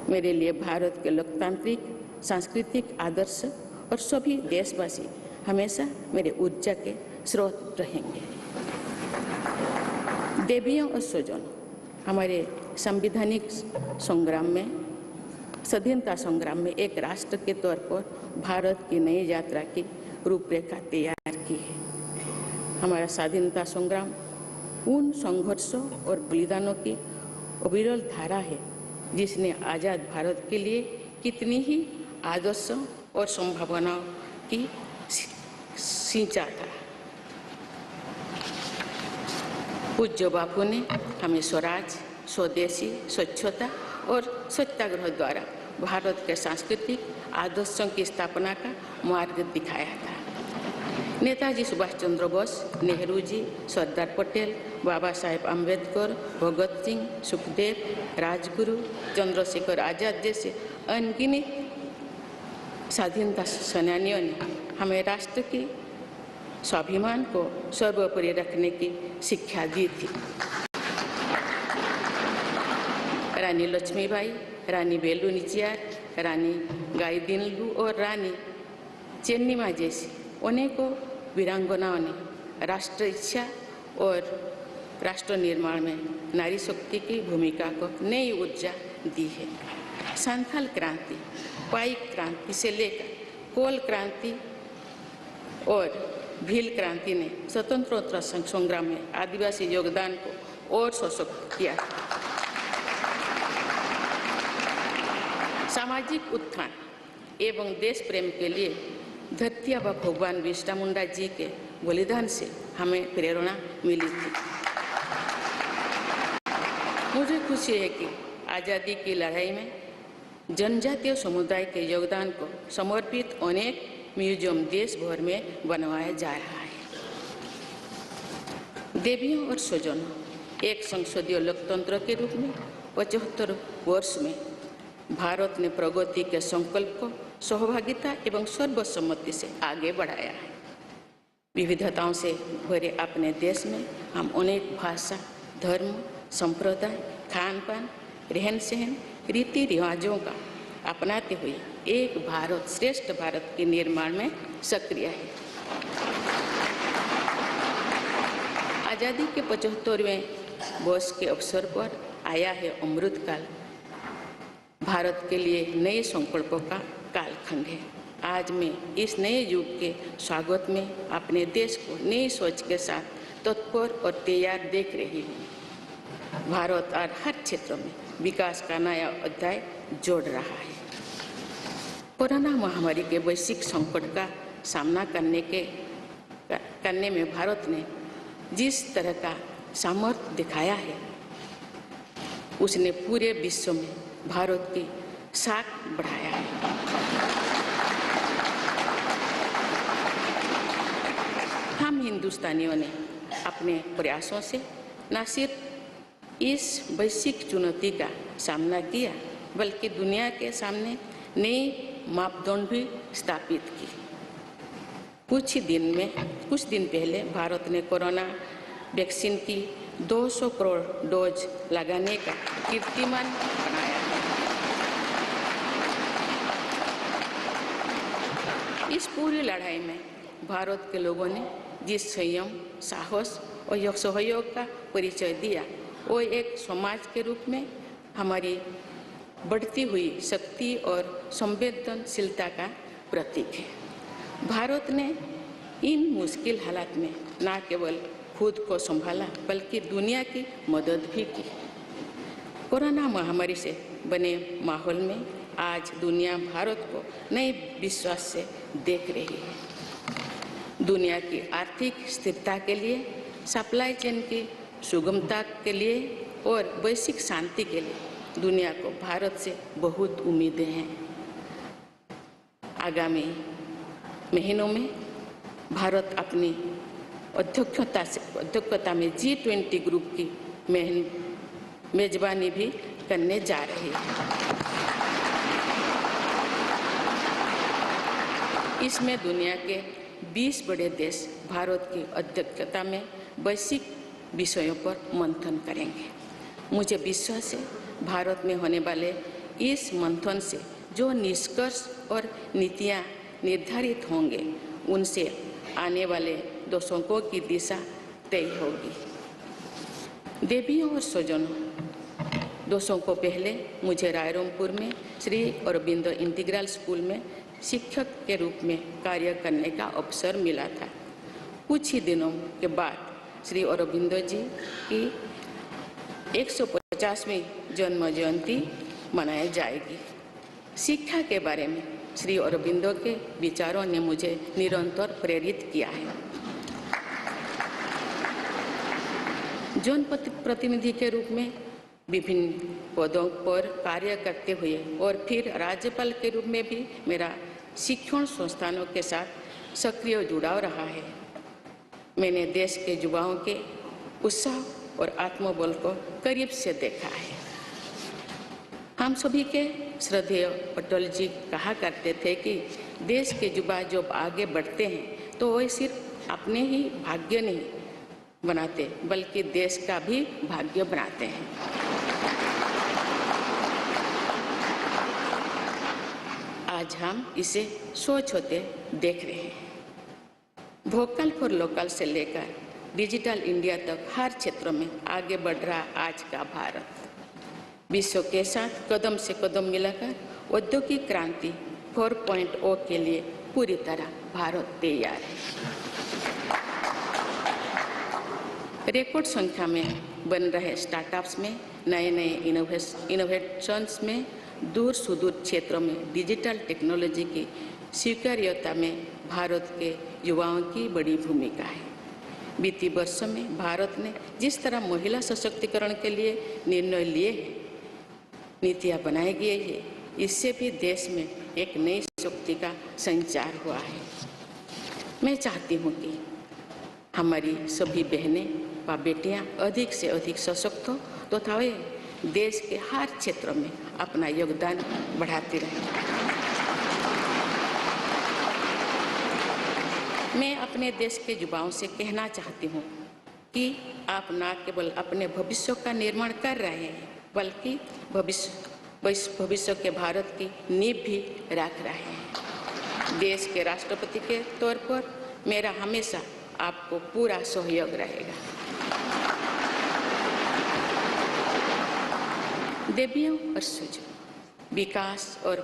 मेरे लिए भारत के लोकतांत्रिक सांस्कृतिक आदर्श और सभी देशवासी हमेशा मेरे ऊर्जा के स्रोत रहेंगे। देवियों और स्वजनों, हमारे संवैधानिक संग्राम में, स्वाधीनता संग्राम में एक राष्ट्र के तौर पर भारत की नई यात्रा की रूपरेखा तैयार की है। हमारा स्वाधीनता संग्राम उन संघर्षों और बलिदानों की अविरल धारा है जिसने आज़ाद भारत के लिए कितनी ही आदर्शों और संभावनाओं की सिंचा था। पूज्य बापू ने हमें स्वराज, स्वदेशी, स्वच्छता और सत्याग्रह द्वारा भारत के सांस्कृतिक आदर्शों की स्थापना का मार्ग दिखाया था। नेताजी सुभाष चंद्र बोस, नेहरू जी, सरदार पटेल, बाबा साहेब अम्बेडकर, भगत सिंह, सुखदेव, राजगुरु, चंद्रशेखर आजाद जैसे अनगिनत स्वाधीनता सेनानियों ने हमें राष्ट्र की स्वाभिमान को सर्वोपरि रखने की शिक्षा दी थी। रानी लक्ष्मीबाई, रानी वेलु नाचियार, रानी गाईदिन्लु और रानी चेन्निमा जैसी अनेकों वीरांगनाओं ने राष्ट्र इच्छा और राष्ट्र निर्माण में नारी शक्ति की भूमिका को नई ऊर्जा दी है। संथाल क्रांति, पाइक क्रांति से लेकर कोल क्रांति और भील क्रांति ने स्वतंत्रता संग्राम में आदिवासी योगदान को और सशक्त किया। सामाजिक उत्थान एवं देश प्रेम के लिए धरती आबा भगवान बिरसा मुंडा जी के बलिदान से हमें प्रेरणा मिली थी। मुझे खुशी है कि आज़ादी की लड़ाई में जनजातीय समुदाय के योगदान को समर्पित अनेक म्यूजियम देश भर में बनवाया जा रहा है। देवियों और स्वजनों, एक संसदीय लोकतंत्र के रूप में 75 वर्ष में भारत ने प्रगति के संकल्प को सहभागिता एवं सर्वसम्मति से आगे बढ़ाया है। विविधताओं से भरे अपने देश में हम अनेक भाषा, धर्म, संप्रदाय, खान पान, रहन सहन, रीति रिवाजों का अपनाते हुए एक भारत श्रेष्ठ भारत के निर्माण में सक्रिय है। आज़ादी के 75वें वर्ष के अवसर पर आया है अमृतकाल। भारत के लिए नए संकल्पों का कालखंड है। आज मैं इस नए युग के स्वागत में अपने देश को नई सोच के साथ तत्पर और तैयार देख रही हूँ। भारत और हर क्षेत्र में विकास का नया अध्याय जोड़ रहा है। कोरोना महामारी के वैश्विक संकट का सामना करने में भारत ने जिस तरह का सामर्थ्य दिखाया है, उसने पूरे विश्व में भारत की साख बढ़ाया है। हम हिंदुस्तानियों ने अपने प्रयासों से न सिर्फ इस वैश्विक चुनौती का सामना किया, बल्कि दुनिया के सामने नए मापदंड भी स्थापित की। कुछ दिन पहले भारत ने कोरोना वैक्सीन की 200 करोड़ डोज लगाने का कीर्तिमान बनाया। इस पूरी लड़ाई में भारत के लोगों ने जिस संयम, साहस और सहयोग का परिचय दिया, वो एक समाज के रूप में हमारी बढ़ती हुई शक्ति और संवेदनशीलता का प्रतीक है। भारत ने इन मुश्किल हालात में न केवल खुद को संभाला, बल्कि दुनिया की मदद भी की। कोरोना महामारी से बने माहौल में आज दुनिया भारत को नए विश्वास से देख रही है। दुनिया की आर्थिक स्थिरता के लिए, सप्लाई चेन की सुगमता के लिए और वैश्विक शांति के लिए दुनिया को भारत से बहुत उम्मीदें हैं। आगामी महीनों में भारत अपनी अध्यक्षता में G20 ग्रुप की मेजबानी भी करने जा रही है। इसमें दुनिया के 20 बड़े देश भारत की अध्यक्षता में वैश्विक विषयों पर मंथन करेंगे। मुझे विश्वास है भारत में होने वाले इस मंथन से जो निष्कर्ष और नीतियां निर्धारित होंगे, उनसे आने वाले दशकों की दिशा तय होगी। देवियों और स्वजनों, 200 को पहले मुझे रायरंगपुर में श्री अरबिंदो इंटीग्रल स्कूल में शिक्षक के रूप में कार्य करने का अवसर मिला था। कुछ ही दिनों के बाद श्री अरबिंदो जी की 150वीं जन्म जयंती मनाई जाएगी। शिक्षा के बारे में श्री अरबिंदो के विचारों ने मुझे निरंतर प्रेरित किया है। जन प्रतिनिधि के रूप में विभिन्न पदों पर कार्य करते हुए और फिर राज्यपाल के रूप में भी मेरा शिक्षण संस्थानों के साथ सक्रिय जुड़ाव रहा है। मैंने देश के युवाओं के उत्साह और आत्मबल को करीब से देखा है। हम सभी के श्रद्धेय अटल जी कहा करते थे कि देश के युवा जब आगे बढ़ते हैं तो वे सिर्फ अपने ही भाग्य नहीं बनाते बल्कि देश का भी भाग्य बनाते हैं। आज हम इसे सोच होते देख रहे हैं। वोकल फॉर लोकल से लेकर डिजिटल इंडिया तक हर क्षेत्र में आगे बढ़ रहा आज का भारत विश्व के साथ कदम से कदम मिलाकर औद्योगिक क्रांति 4.0 के लिए पूरी तरह भारत तैयार है। रिकॉर्ड संख्या में बन रहे स्टार्टअप्स में नए नए इनोवेशंस में दूर सुदूर क्षेत्रों में डिजिटल टेक्नोलॉजी की स्वीकार्यता में भारत के युवाओं की बड़ी भूमिका है। बीती वर्षों में भारत ने जिस तरह महिला सशक्तिकरण के लिए निर्णय लिए हैं, नीतियाँ बनाई गई है, इससे भी देश में एक नई शक्ति का संचार हुआ है। मैं चाहती हूँ कि हमारी सभी बहनें व बेटियाँ अधिक से अधिक सशक्त हो तथा वे देश के हर क्षेत्र में अपना योगदान बढ़ाती रहें। मैं अपने देश के युवाओं से कहना चाहती हूँ कि आप न केवल अपने भविष्य का निर्माण कर रहे हैं बल्कि भविष्य के भारत की नींव भी रख रहे हैं। देश के राष्ट्रपति के तौर पर मेरा हमेशा आपको पूरा सहयोग रहेगा। देवियों और स्वजनों, विकास और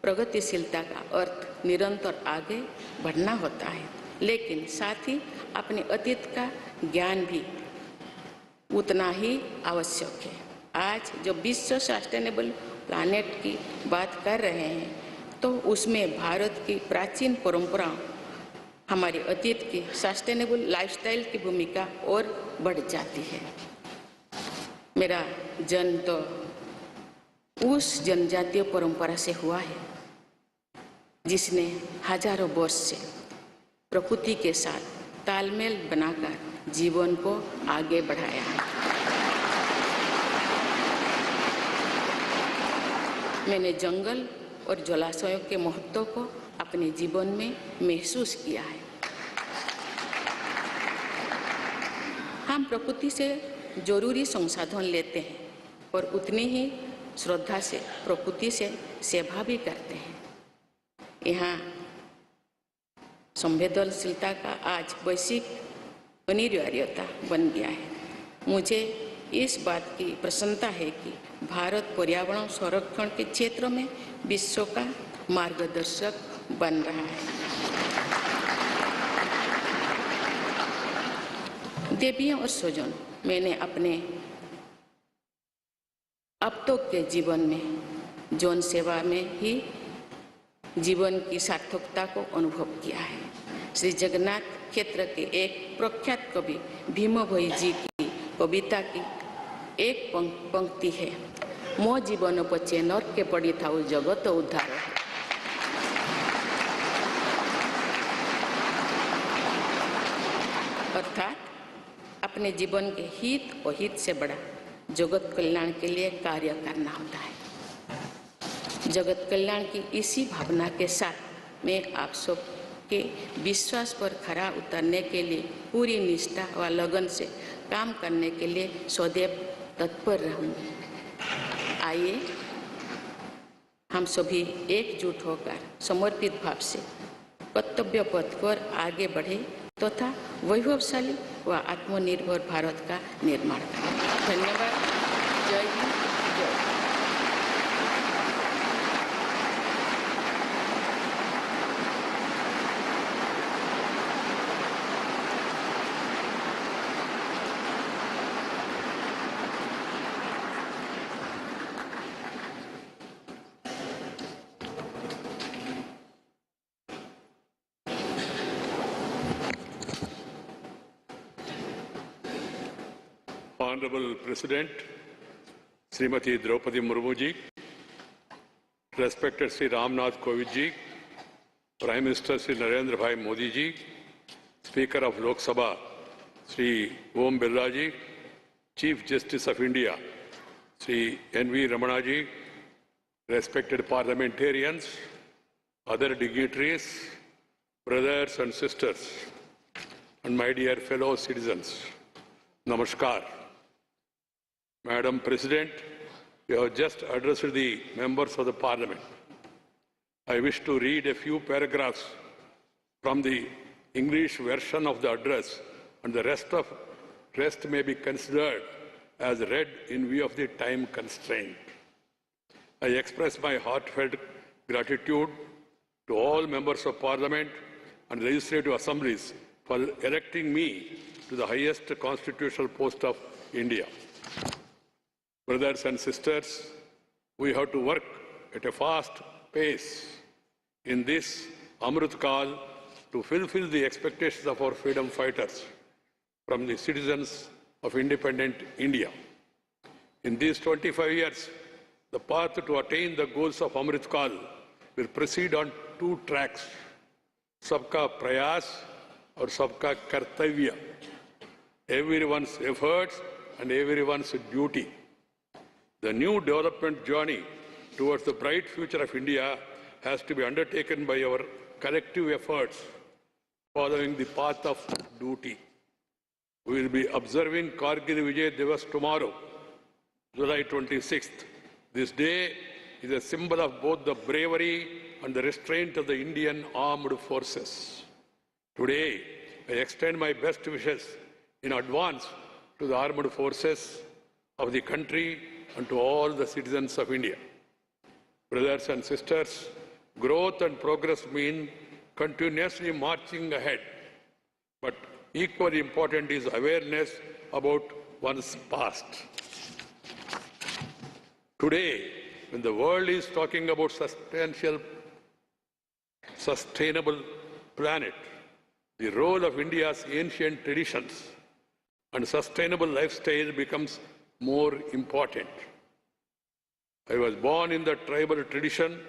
प्रगतिशीलता का अर्थ निरंतर आगे बढ़ना होता है, लेकिन साथ ही अपने अतीत का ज्ञान भी उतना ही आवश्यक है। आज जब विश्व सस्टेनेबल प्लैनेट की बात कर रहे हैं तो उसमें भारत की प्राचीन परंपराओं, हमारे अतीत की सस्टेनेबल लाइफस्टाइल की भूमिका और बढ़ जाती है। मेरा जन्म तो उस जनजातीय परंपरा से हुआ है जिसने हजारों वर्ष से प्रकृति के साथ तालमेल बनाकर जीवन को आगे बढ़ाया है। मैंने जंगल और जलाशयों के महत्व को अपने जीवन में महसूस किया है। हम प्रकृति से जरूरी संसाधन लेते हैं और उतनी ही श्रद्धा से प्रकृति से सेवा भी करते हैं। यहाँ संवेदनशीलता का आज वैश्विक अनिवार्यता बन गया है। मुझे इस बात की प्रसन्नता है कि भारत पर्यावरण संरक्षण के क्षेत्र में विश्व का मार्गदर्शक बन रहा है। देवियों और स्वजनों, मैंने अपने अब तक के जीवन में जन सेवा में ही जीवन की सार्थकता को अनुभव किया है। श्री जगन्नाथ क्षेत्र के एक प्रख्यात कवि भीम भोई जी की कविता की एक पंक्ति है, मो जीवन पचे नरक के पड़ी था जगत उद्धार। अर्थात अपने जीवन के हित और हित से बड़ा जगत कल्याण के लिए कार्य करना होता है। जगत कल्याण की इसी भावना के साथ मैं आप सब के विश्वास पर खरा उतरने के लिए पूरी निष्ठा व लगन से काम करने के लिए सदैव तत्पर रहूँगी। आइए हम सभी एकजुट होकर समर्पित भाव से कर्तव्य पथ पर आगे बढ़े तथा वैभवशाली व आत्मनिर्भर भारत का निर्माण करें। धन्यवाद। जय हिंद, जय Bharat.
Honorable President, Srimati Draupadi Murmu ji, respected Sri Ramnath Kovind ji, Prime Minister Sri Narendra Bhai Modi ji, Speaker of Lok Sabha Sri Om Birla ji, Chief Justice of India Sri N.V. Ramana ji, respected parliamentarians, other dignitaries, brothers and sisters, and my dear fellow citizens, Namaskar. Madam President, you have just addressed the members of the Parliament. I wish to read a few paragraphs from the English version of the address, and the rest may be considered as read in view of the time constraint. I express my heartfelt gratitude to all members of Parliament and legislative assemblies for electing me to the highest constitutional post of India. Brothers and sisters, we have to work at a fast pace in this Amrit Kal to fulfill the expectations of our freedom fighters from the citizens of independent India. In these 25 years, the path to attain the goals of Amrit Kal will proceed on two tracks, Sabka Prayas or Sabka Kartavya, everyone's efforts and everyone's duty. The new development journey towards the bright future of India has to be undertaken by our collective efforts following the path of duty. We will be observing Kargil Vijay Divas tomorrow, July 26th. This day is a symbol of both the bravery and the restraint of the Indian armed forces. Today, I extend my best wishes in advance to the armed forces of the country and to all the citizens of India. Brothers and sisters, growth and progress mean continuously marching ahead. But equally important is awareness about one's past. Today, when the world is talking about sustainable planet, the role of India's ancient traditions and sustainable lifestyle becomes more important. I was born in the tribal tradition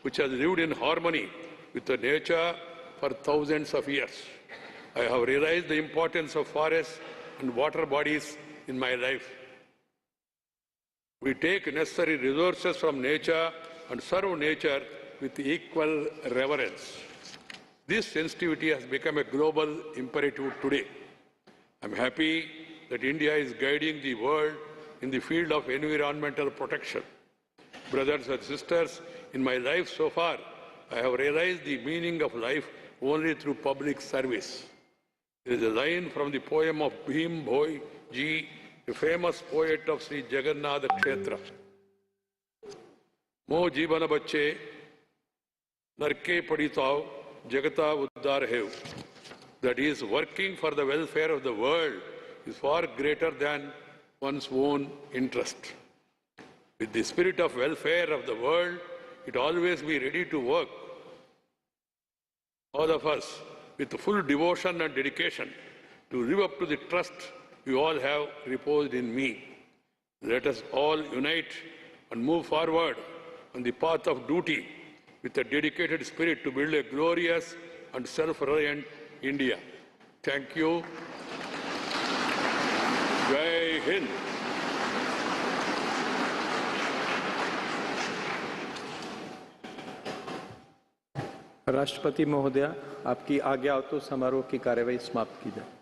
which has lived in harmony with the nature for thousands of years. I have realized the importance of forests and water bodies in my life. We take necessary resources from nature and serve nature with equal reverence. This sensitivity has become a global imperative today. I am happy that India is guiding the world in the field of environmental protection. Brothers and sisters, in my life so far, I have realized the meaning of life only through public service. There is a line from the poem of Bhim Bhoi Ji, a famous poet of Sri Jagannath Kshetra. Mo jibana bacche, narke paditav, jagata uddar hev. That is, working for the welfare of the world is far greater than one's own interest. With the spirit of welfare of the world, it always be ready to work. All of us, with full devotion and dedication, to live up to the trust you all have reposed in me. Let us all unite and move forward on the path of duty with a dedicated spirit to build a glorious and self-reliant India. Thank you. Jai Hind.
राष्ट्रपति महोदया, आपकी आज्ञा हो तो समारोह की कार्यवाही समाप्त की जाए।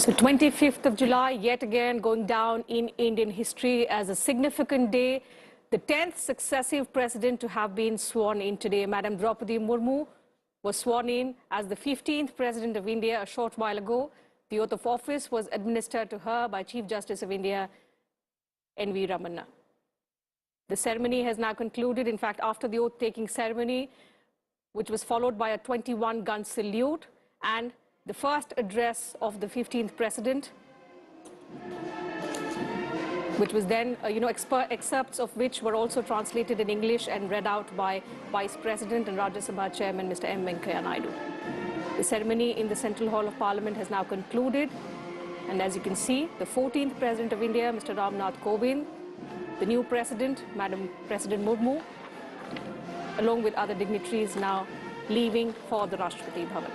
So 25th of July, yet again going down in Indian history as a significant day. The 10th successive president to have been sworn in today. Madam Draupadi Murmu was sworn in as the 15th president of India a short while ago. The oath of office was administered to her by Chief Justice of India, N.V. Ramanna. The ceremony has now concluded. In fact, after the oath-taking ceremony, which was followed by a 21-gun salute and the first address of the 15th president, which was then, excerpts of which were also translated in English and read out by Vice President and Rajya Sabha Chairman Mr. M. Venkaiah Naidu. The ceremony in the Central Hall of Parliament has now concluded. And as you can see, the 14th President of India, Mr. Ramnath Kovind, the new President, Madam President Murmu, along with other dignitaries now leaving for the Rashtrapati Bhavan.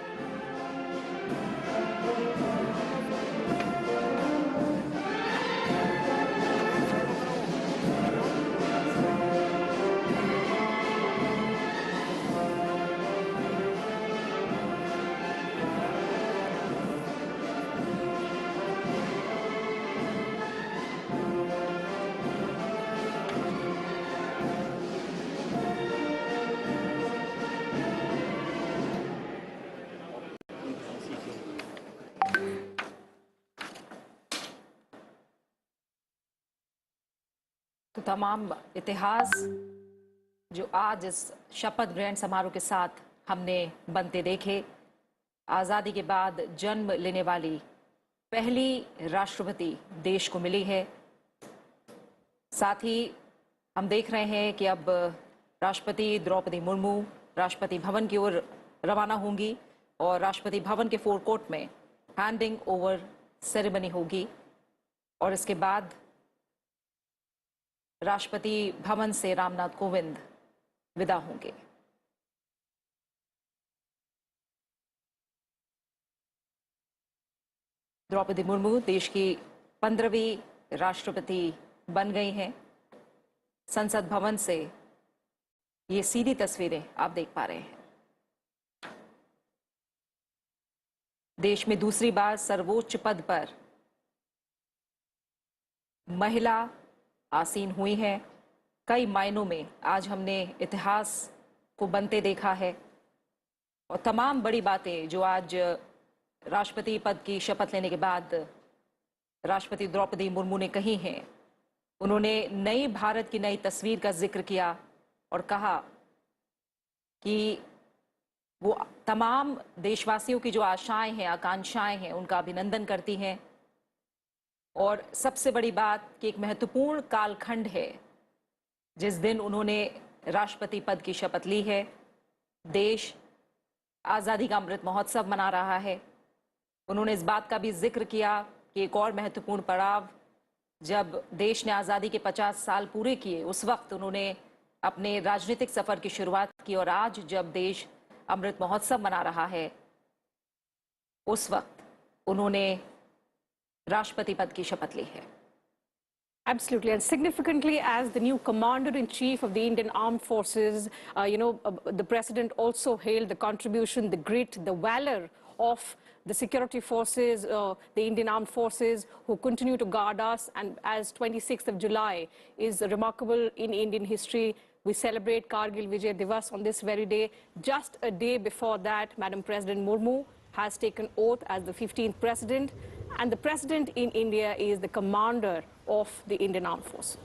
तो तमाम इतिहास जो आज इस शपथ ग्रहण समारोह के साथ हमने बनते देखे, आज़ादी के बाद जन्म लेने वाली पहली राष्ट्रपति देश को मिली है। साथ ही हम देख रहे हैं कि अब राष्ट्रपति द्रौपदी मुर्मू राष्ट्रपति भवन की ओर रवाना होंगी और राष्ट्रपति भवन के फोरकोर्ट में हैंडिंग ओवर सेरेमनी होगी और इसके बाद राष्ट्रपति भवन से रामनाथ कोविंद विदा होंगे। द्रौपदी मुर्मू देश की 15वीं राष्ट्रपति बन गई हैं। संसद भवन से ये सीधी तस्वीरें आप देख पा रहे हैं। देश में दूसरी बार सर्वोच्च पद पर महिला आसीन हुई हैं। कई मायनों में आज हमने इतिहास को बनते देखा है और तमाम बड़ी बातें जो आज राष्ट्रपति पद की शपथ लेने के बाद राष्ट्रपति द्रौपदी मुर्मू ने कही हैं। उन्होंने नई भारत की नई तस्वीर का जिक्र किया और कहा कि वो तमाम देशवासियों की जो आशाएं हैं, आकांक्षाएं हैं, उनका अभिनंदन करती हैं। और सबसे बड़ी बात कि एक महत्वपूर्ण कालखंड है जिस दिन उन्होंने राष्ट्रपति पद की शपथ ली है। देश आज़ादी का अमृत महोत्सव मना रहा है। उन्होंने इस बात का भी जिक्र किया कि एक और महत्वपूर्ण पड़ाव जब देश ने आज़ादी के 50 साल पूरे किए, उस वक्त उन्होंने अपने राजनीतिक सफर की शुरुआत की और आज जब देश अमृत महोत्सव मना रहा है, उस वक्त उन्होंने राष्ट्रपति पद की शपथ ली है।
Absolutely, and significantly, as the new Commander-in-Chief of the Indian Armed Forces, the President also hailed the contribution, the grit, the valor of the security forces, the Indian Armed Forces, who continue to guard us. And as 26th of July is remarkable in Indian history, we celebrate Kargil Vijay Divas on this very day. Just a day before that, Madam President Murmu has taken oath as the 15th President. And the President in India is the commander of the Indian Armed Force.